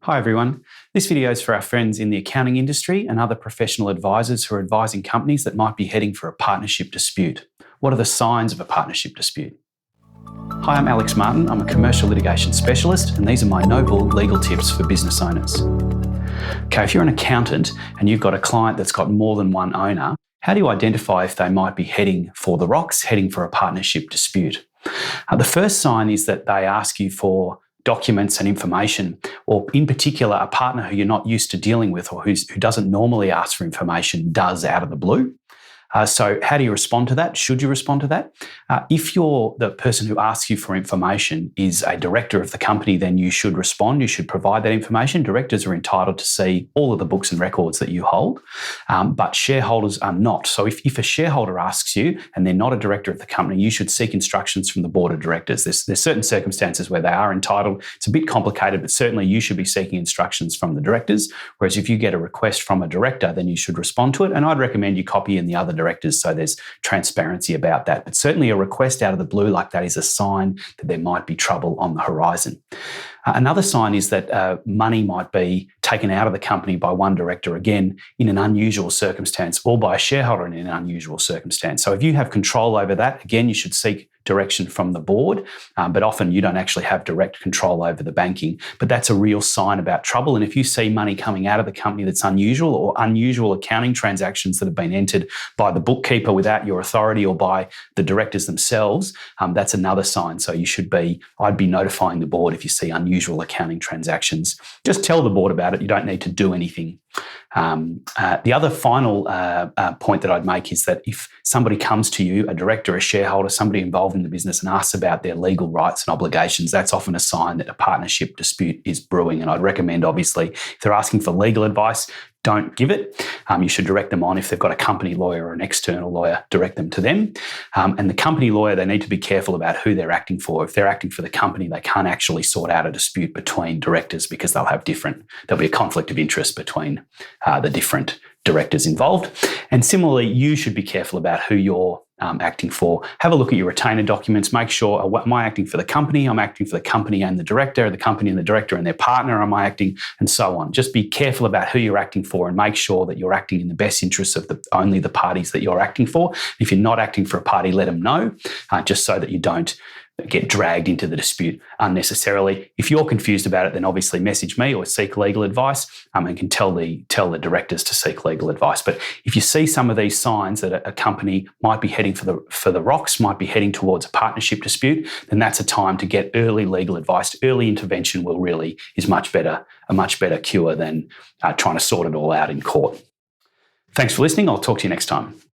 Hi everyone. This video is for our friends in the accounting industry and other professional advisors who are advising companies that might be heading for a partnership dispute. What are the signs of a partnership dispute? Hi, I'm Alex Martin. I'm a commercial litigation specialist, and these are my no-bull legal tips for business owners. Okay, if you're an accountant and you've got a client that's got more than one owner, how do you identify if they might be heading for the rocks, heading for a partnership dispute? The first sign is that they ask you for documents and information, or in particular, a partner who you're not used to dealing with or who doesn't normally ask for information does out of the blue. So how do you respond to that? Should you respond to that? If you're the person who asks you for information is a director of the company, then you should respond. You should provide that information. Directors are entitled to see all of the books and records that you hold, but shareholders are not. So if a shareholder asks you and they're not a director of the company, you should seek instructions from the board of directors. There's certain circumstances where they are entitled. It's a bit complicated, but certainly you should be seeking instructions from the directors. Whereas if you get a request from a director, then you should respond to it. And I'd recommend you copy in the other directors so there's transparency about that. But certainly a request out of the blue like that is a sign that there might be trouble on the horizon. Another sign is that money might be taken out of the company by one director, again, in an unusual circumstance, or by a shareholder in an unusual circumstance. So if you have control over that, again, you should seek direction from the board, but often you don't actually have direct control over the banking. But that's a real sign about trouble. And if you see money coming out of the company that's unusual, or unusual accounting transactions that have been entered by the bookkeeper without your authority or by the directors themselves, that's another sign. So I'd be notifying the board if you see unusual accounting transactions. Just tell the board about it. You don't need to do anything. The other final point that I'd make is that if somebody comes to you, a director, a shareholder, somebody involved in the business, and asks about their legal rights and obligations, that's often a sign that a partnership dispute is brewing. And I'd recommend, obviously, if they're asking for legal advice, don't give it. You should direct them on. If they've got a company lawyer or an external lawyer, direct them to them. And the company lawyer, they need to be careful about who they're acting for. If they're acting for the company, they can't actually sort out a dispute between directors because there'll be a conflict of interest between the different directors involved. And similarly, you should be careful about who you're acting for. Have a look at your retainer documents. Make sure, am I acting for the company? I'm acting for the company and the director and their partner. Am I acting, and so on. Just be careful about who you're acting for and make sure that you're acting in the best interests of only the parties that you're acting for. If you're not acting for a party, let them know, just so that you don't get dragged into the dispute unnecessarily. If you're confused about it, then obviously message me or seek legal advice, and can tell the directors to seek legal advice. But if you see some of these signs that a company might be heading for the rocks, might be heading towards a partnership dispute, then that's a time to get early legal advice. Early intervention is a much better cure than trying to sort it all out in court. Thanks for listening. I'll talk to you next time.